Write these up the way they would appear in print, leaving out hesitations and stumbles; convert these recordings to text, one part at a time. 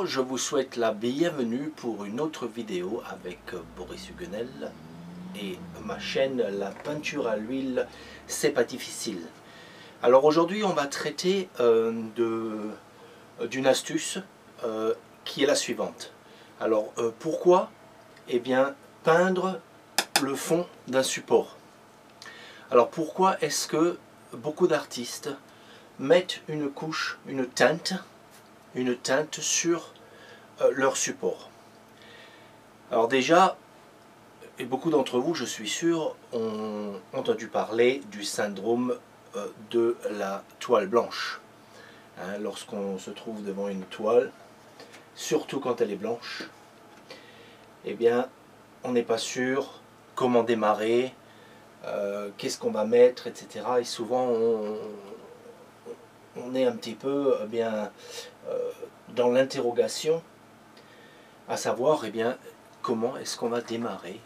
Bonjour, je vous souhaite la bienvenue pour une autre vidéo avec Boris Huguenel et ma chaîne La peinture à l'huile, c'est pas difficile. Alors aujourd'hui on va traiter d'une astuce qui est la suivante. Alors pourquoi? Eh bien peindre le fond d'un support. Alors pourquoi est-ce que beaucoup d'artistes mettent une couche, une teinte sur leur support? Alors déjà, et beaucoup d'entre vous, je suis sûr, ont entendu parler du syndrome de la toile blanche. Hein, lorsqu'on se trouve devant une toile, surtout quand elle est blanche, eh bien, on n'est pas sûr comment démarrer, qu'est-ce qu'on va mettre, etc. Et souvent, on est un petit peu dans l'interrogation, à savoir comment est-ce qu'on va démarrer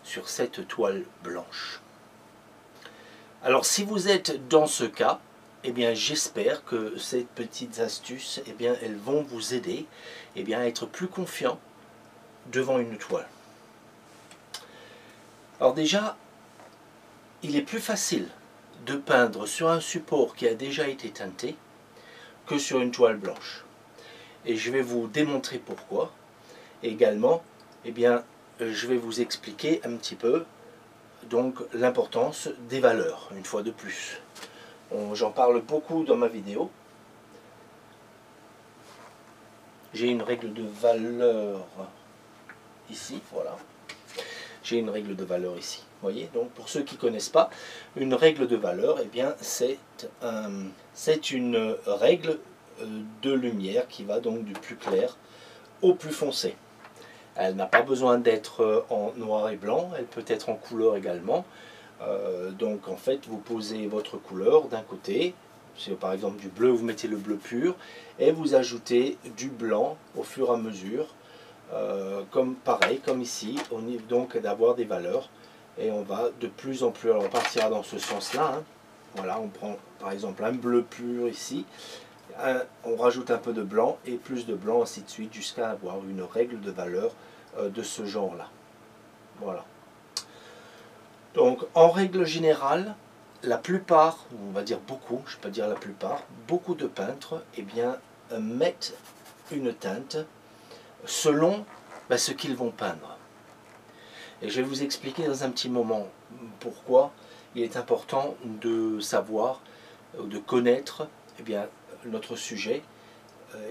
sur cette toile blanche. Alors si vous êtes dans ce cas, j'espère que ces petites astuces elles vont vous aider à être plus confiant devant une toile. Alors déjà, il est plus facile de peindre sur un support qui a déjà été teinté que sur une toile blanche. Et je vais vous démontrer pourquoi. Et également, je vais vous expliquer un petit peu donc l'importance des valeurs, une fois de plus. J'en parle beaucoup dans ma vidéo. J'ai une règle de valeur ici, voilà. J'ai une règle de valeur ici. Voyez, donc pour ceux qui ne connaissent pas, une règle de valeur, c'est une règle de lumière qui va donc du plus clair au plus foncé. Elle n'a pas besoin d'être en noir et blanc, elle peut être en couleur également. Donc en fait, vous posez votre couleur d'un côté, si par exemple du bleu, vous mettez le bleu pur, et vous ajoutez du blanc au fur et à mesure, comme ici, on est donc d'avoir des valeurs, et on va de plus en plus, alors on partira dans ce sens-là, hein. Voilà, on prend par exemple un bleu pur ici, on rajoute un peu de blanc, et plus de blanc, ainsi de suite, jusqu'à avoir une règle de valeur de ce genre-là. Voilà. Donc, en règle générale, la plupart, on va dire beaucoup, je ne vais pas dire la plupart, beaucoup de peintres mettent une teinte selon ce qu'ils vont peindre. Et je vais vous expliquer dans un petit moment pourquoi il est important de savoir, de connaître notre sujet.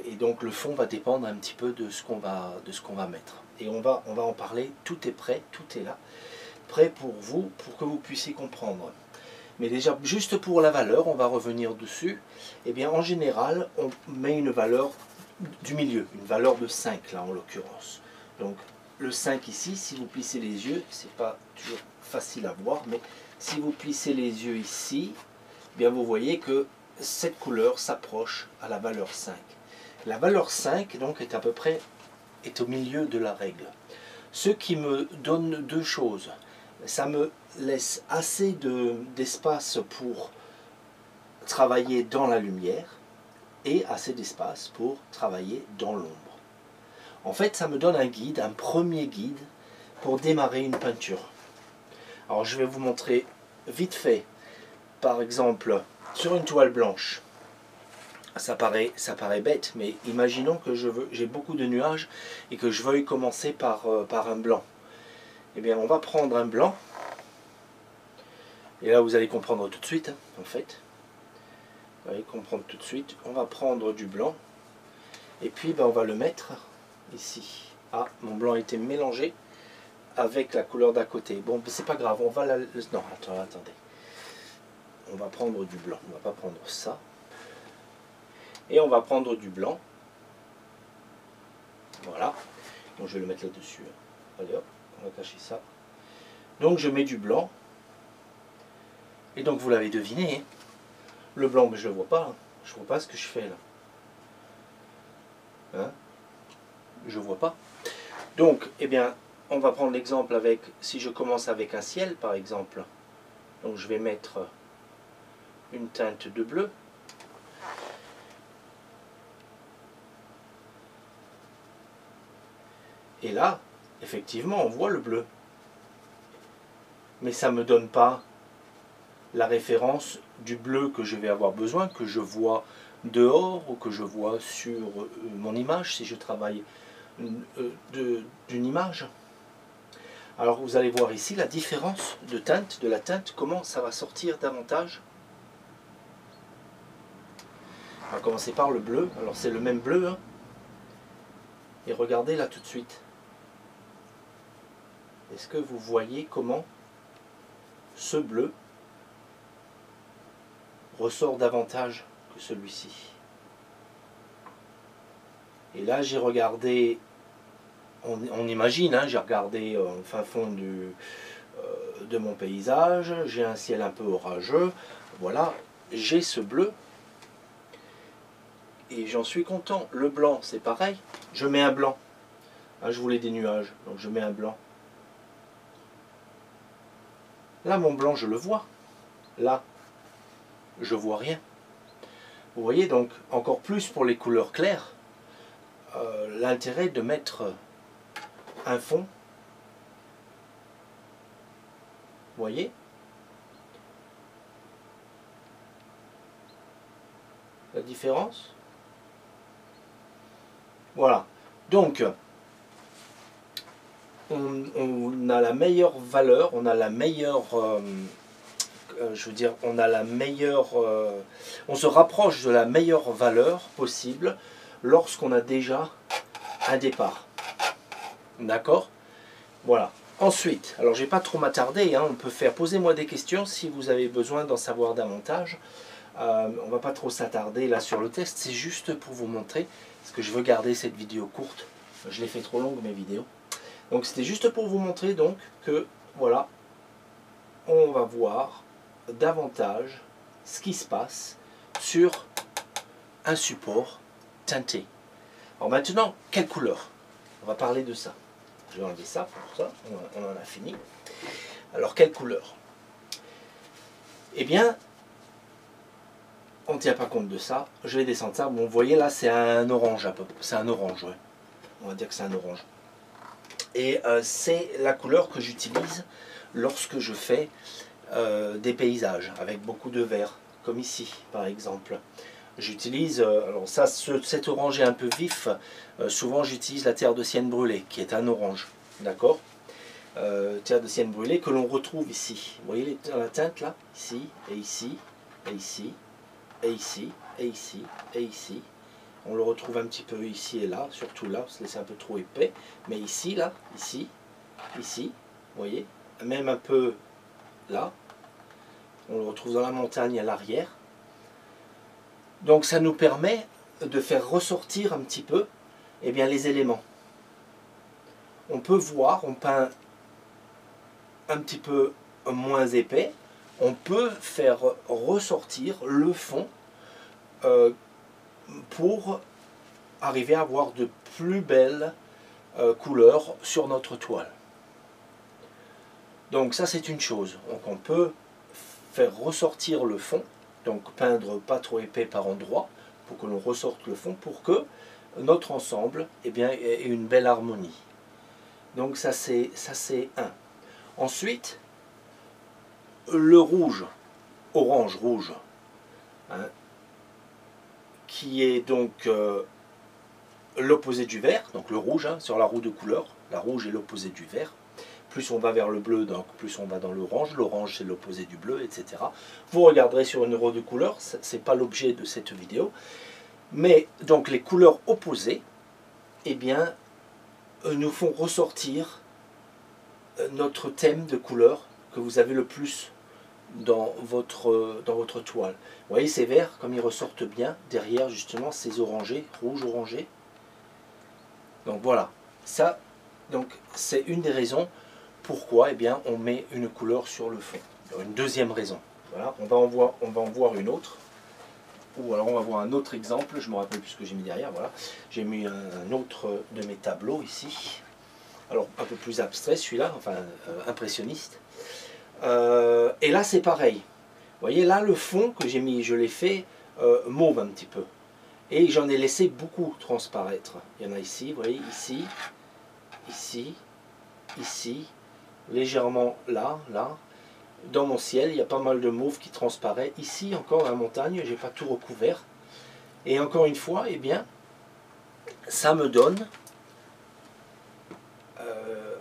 Et donc le fond va dépendre un petit peu de ce qu'on va mettre. Et on va en parler, tout est prêt, tout est là, prêt pour vous, pour que vous puissiez comprendre. Mais déjà, juste pour la valeur, on va revenir dessus. En général, on met une valeur du milieu, une valeur de 5 là en l'occurrence. Donc le 5 ici, si vous plissez les yeux, c'est pas toujours facile à voir, mais si vous plissez les yeux ici, vous voyez que cette couleur s'approche à la valeur 5. La valeur 5 donc est au milieu de la règle. Ce qui me donne deux choses. Ça me laisse assez d'espace pour travailler dans la lumière et assez d'espace pour travailler dans l'ombre. En fait, ça me donne un guide, un premier guide pour démarrer une peinture. Alors je vais vous montrer vite fait, par exemple, sur une toile blanche. Ça paraît bête, mais imaginons que j'ai beaucoup de nuages et que je veuille commencer par un blanc. On va prendre un blanc. Et là, vous allez comprendre tout de suite, en fait. Vous allez comprendre tout de suite. On va prendre du blanc. Et puis, on va le mettre ici. Ah, mon blanc a été mélangé avec la couleur d'à côté. Bon, c'est pas grave. On va la... Non, attendez. On va prendre du blanc. On ne va pas prendre ça. Et on va prendre du blanc. Voilà. Donc, je vais le mettre là-dessus. Allez hop, on va cacher ça. Donc, je mets du blanc. Et donc vous l'avez deviné, hein, le blanc, mais je ne le vois pas, hein. Je ne vois pas ce que je fais là. Hein, je ne vois pas. Donc, on va prendre l'exemple avec, si je commence avec un ciel par exemple, donc je vais mettre une teinte de bleu. Et là, effectivement, on voit le bleu. Mais ça ne me donne pas la référence du bleu que je vais avoir besoin, que je vois dehors ou que je vois sur mon image si je travaille d'une image. Alors vous allez voir ici la différence de teinte, de la teinte, comment ça va sortir davantage. On va commencer par le bleu. Alors c'est le même bleu, hein. Et regardez là tout de suite. Est-ce que vous voyez comment ce bleu ressort davantage que celui-ci? Et là j'ai regardé, on imagine, hein, j'ai regardé en fin fond de mon paysage, j'ai un ciel un peu orageux, voilà, j'ai ce bleu. Et j'en suis content. Le blanc, c'est pareil. Je mets un blanc. Hein, je voulais des nuages, donc je mets un blanc. Là, mon blanc, je le vois. Là, je vois rien. Vous voyez, donc, encore plus pour les couleurs claires, l'intérêt de mettre un fond. Vous voyez? La différence? Voilà, donc on a la meilleure valeur, on a la meilleure, je veux dire, on a la meilleure, on se rapproche de la meilleure valeur possible lorsqu'on a déjà un départ. D'accord? Voilà. Ensuite, alors je ne vais pas trop m'attarder, hein, on peut faire, posez-moi des questions si vous avez besoin d'en savoir davantage. On ne va pas trop s'attarder là sur le test, c'est juste pour vous montrer. Parce que je veux garder cette vidéo courte. Je l'ai fait trop longue mes vidéos. Donc c'était juste pour vous montrer donc que voilà, on va voir davantage ce qui se passe sur un support teinté. Alors maintenant, quelle couleur? On va parler de ça. Je vais enlever ça pour ça, on en a fini. Alors quelle couleur? Eh bien, on ne tient pas compte de ça. Je vais descendre ça. Bon, vous voyez là, c'est un orange à peu près. C'est un orange, ouais. On va dire que c'est un orange. Et c'est la couleur que j'utilise lorsque je fais des paysages avec beaucoup de vert, comme ici, par exemple. J'utilise, alors ça, cet orange est un peu vif. Souvent, j'utilise la terre de sienne brûlée, qui est un orange. D'accord? Terre de sienne brûlée que l'on retrouve ici. Vous voyez la teinte là? Ici, et ici, et ici. Et ici, et ici, et ici. On le retrouve un petit peu ici et là, surtout là, parce que c'est un peu trop épais. Mais ici, là, ici, ici, vous voyez, même un peu là. On le retrouve dans la montagne à l'arrière. Donc ça nous permet de faire ressortir un petit peu eh bien, les éléments. On peut voir, on peint un petit peu moins épais, on peut faire ressortir le fond pour arriver à avoir de plus belles couleurs sur notre toile. Donc ça c'est une chose. Donc on peut faire ressortir le fond, donc peindre pas trop épais par endroit pour que l'on ressorte le fond pour que notre ensemble eh bien, ait une belle harmonie. Donc ça c'est un. Ensuite, le rouge, orange-rouge, hein, qui est donc l'opposé du vert, donc le rouge, hein, sur la roue de couleur, la rouge est l'opposé du vert. Plus on va vers le bleu, donc plus on va dans l'orange. L'orange c'est l'opposé du bleu, etc. Vous regarderez sur une roue de couleur, ce n'est pas l'objet de cette vidéo. Mais donc les couleurs opposées, eh bien, nous font ressortir notre thème de couleur que vous avez le plus dans votre toile. Vous voyez ces verts, comme ils ressortent bien, derrière justement ces orangés, rouge orangé. Donc voilà, ça, donc c'est une des raisons pourquoi eh bien, on met une couleur sur le fond. Alors, une deuxième raison, voilà, on va en voir une autre. Ou alors on va voir un autre exemple, je me rappelle plus ce que j'ai mis derrière, voilà. J'ai mis un autre de mes tableaux ici. Alors un peu plus abstrait celui-là, enfin impressionniste. Et là c'est pareil. Vous voyez là le fond que j'ai mis, je l'ai fait mauve un petit peu. Et j'en ai laissé beaucoup transparaître. Il y en a ici, vous voyez, ici, ici, ici, légèrement là, là. Dans mon ciel, il y a pas mal de mauve qui transparaît. Ici, encore la montagne, j'ai pas tout recouvert. Et encore une fois, eh bien, ça me donne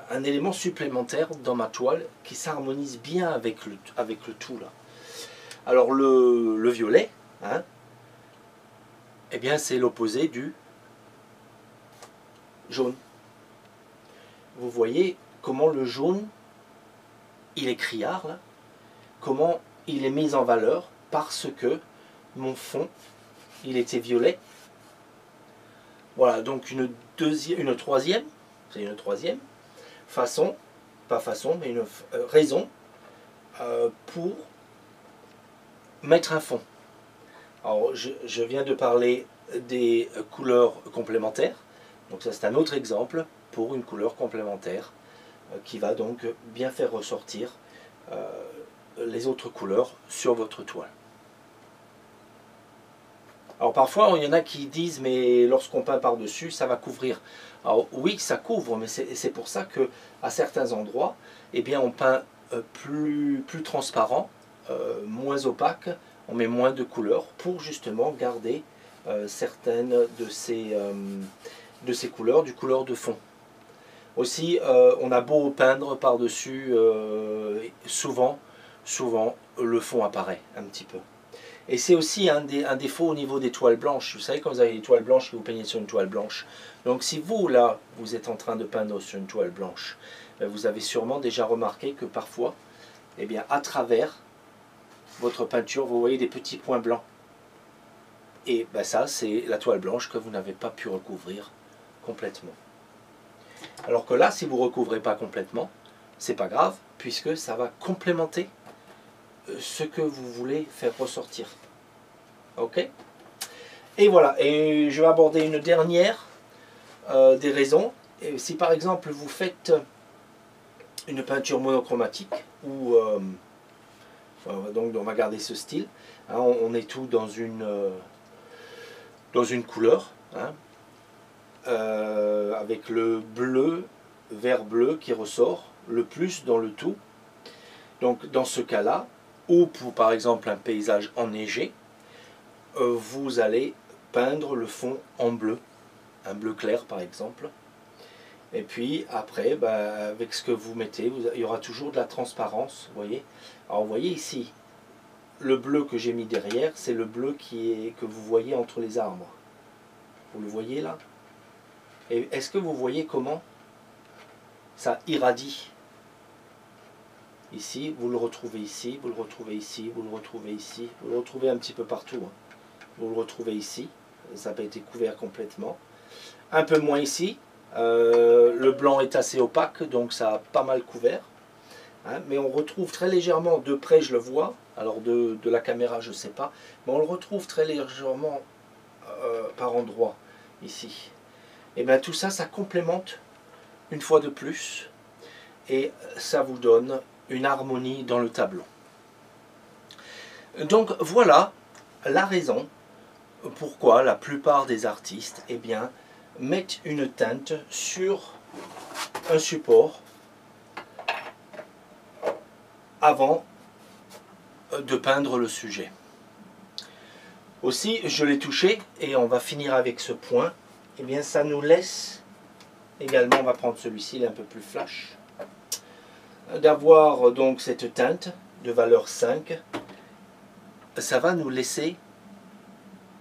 un élément supplémentaire dans ma toile qui s'harmonise bien avec le tout là. Alors le violet, hein, eh bien c'est l'opposé du jaune. Vous voyez comment le jaune, il est criard là, comment il est mis en valeur parce que mon fond, il était violet. Voilà, donc une troisième, c'est une troisième façon, pas façon, mais une raison pour mettre un fond. Alors, je viens de parler des couleurs complémentaires, donc ça c'est un autre exemple pour une couleur complémentaire qui va donc bien faire ressortir les autres couleurs sur votre toile. Alors parfois, il y en a qui disent, mais lorsqu'on peint par-dessus, ça va couvrir. Alors oui, ça couvre, mais c'est pour ça qu'à certains endroits, eh bien, on peint plus transparent, moins opaque, on met moins de couleurs pour justement garder certaines de ces couleurs, du couleur de fond. Aussi, on a beau peindre par-dessus, souvent, le fond apparaît un petit peu. Et c'est aussi un défaut au niveau des toiles blanches. Vous savez, quand vous avez des toiles blanches, que vous peignez sur une toile blanche. Donc si vous, là, vous êtes en train de peindre sur une toile blanche, vous avez sûrement déjà remarqué que parfois, eh bien, à travers votre peinture, vous voyez des petits points blancs. Et ben, ça, c'est la toile blanche que vous n'avez pas pu recouvrir complètement. Alors que là, si vous ne recouvrez pas complètement, c'est pas grave, puisque ça va complémenter ce que vous voulez faire ressortir. Ok? Et voilà, et je vais aborder une dernière des raisons. Et si par exemple vous faites une peinture monochromatique, ou donc on va garder ce style, hein, on est tout dans une couleur, hein, avec le bleu, vert bleu qui ressort le plus dans le tout. Donc dans ce cas-là, ou pour par exemple un paysage enneigé, vous allez peindre le fond en bleu, un bleu clair par exemple. Et puis après, bah, avec ce que vous mettez, il y aura toujours de la transparence, vous voyez. Alors vous voyez ici, le bleu que j'ai mis derrière, c'est le bleu que vous voyez entre les arbres. Vous le voyez là? Et est-ce que vous voyez comment ça irradie? Ici, vous le retrouvez ici, vous le retrouvez ici, vous le retrouvez ici, vous le retrouvez un petit peu partout. Hein. Vous le retrouvez ici, ça n'a pas été couvert complètement. Un peu moins ici, le blanc est assez opaque, donc ça a pas mal couvert. Hein, mais on retrouve très légèrement, de près je le vois, alors de la caméra je ne sais pas, mais on le retrouve très légèrement par endroits ici. Et bien tout ça, ça complémente une fois de plus, et ça vous donne une harmonie dans le tableau. Donc voilà la raison pourquoi la plupart des artistes mettent une teinte sur un support avant de peindre le sujet. Aussi, je l'ai touché et on va finir avec ce point. Ça nous laisse également, on va prendre celui-ci, il est un peu plus flash, d'avoir donc cette teinte de valeur 5, ça va nous laisser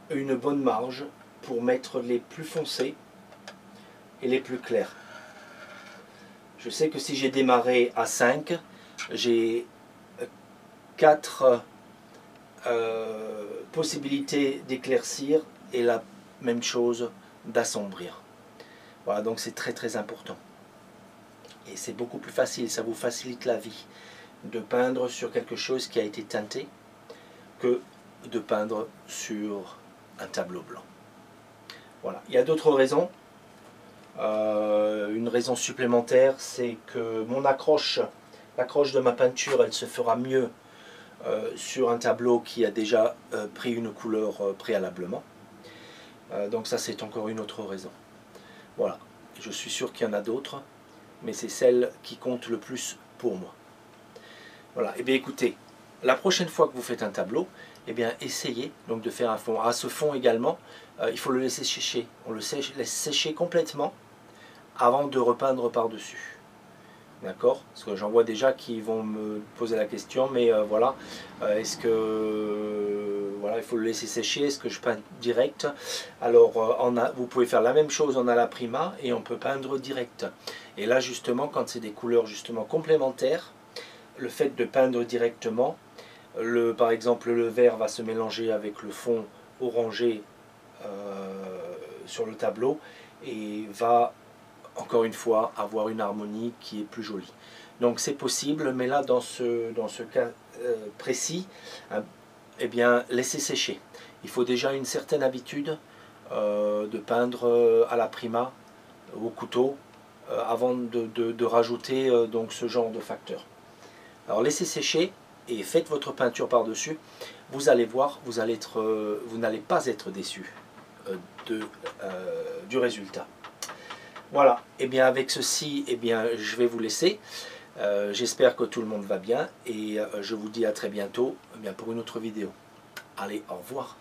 une bonne marge pour mettre les plus foncés et les plus clairs. Je sais que si j'ai démarré à 5, j'ai 4 possibilités d'éclaircir et la même chose d'assombrir. Voilà, donc c'est très très important. Et c'est beaucoup plus facile, ça vous facilite la vie de peindre sur quelque chose qui a été teinté que de peindre sur un tableau blanc. Voilà, il y a d'autres raisons. Une raison supplémentaire, c'est que mon l'accroche de ma peinture, elle se fera mieux sur un tableau qui a déjà pris une couleur préalablement. Donc ça, c'est encore une autre raison. Voilà, je suis sûr qu'il y en a d'autres. mais c'est celle qui compte le plus pour moi. Voilà, et bien écoutez, la prochaine fois que vous faites un tableau, eh bien essayez donc de faire un fond. À ce fond également, il faut le laisser sécher. On le laisse sécher complètement avant de repeindre par-dessus. D'accord? Parce que j'en vois déjà qui vont me poser la question, mais voilà, est-ce que voilà, il faut le laisser sécher, est-ce que je peins direct? Alors, vous pouvez faire la même chose en à la prima et on peut peindre direct. Et là, justement, quand c'est des couleurs justement complémentaires, le fait de peindre directement, par exemple, le vert va se mélanger avec le fond orangé sur le tableau et va encore une fois avoir une harmonie qui est plus jolie. Donc c'est possible, mais là dans ce cas précis, eh bien laissez sécher. Il faut déjà une certaine habitude de peindre à la prima, au couteau, avant de rajouter donc ce genre de facteur. Alors laissez sécher et faites votre peinture par-dessus. Vous allez voir, vous n'allez pas être déçu du résultat. Voilà, et bien avec ceci, eh bien, je vais vous laisser. J'espère que tout le monde va bien et je vous dis à très bientôt pour une autre vidéo. Allez, au revoir.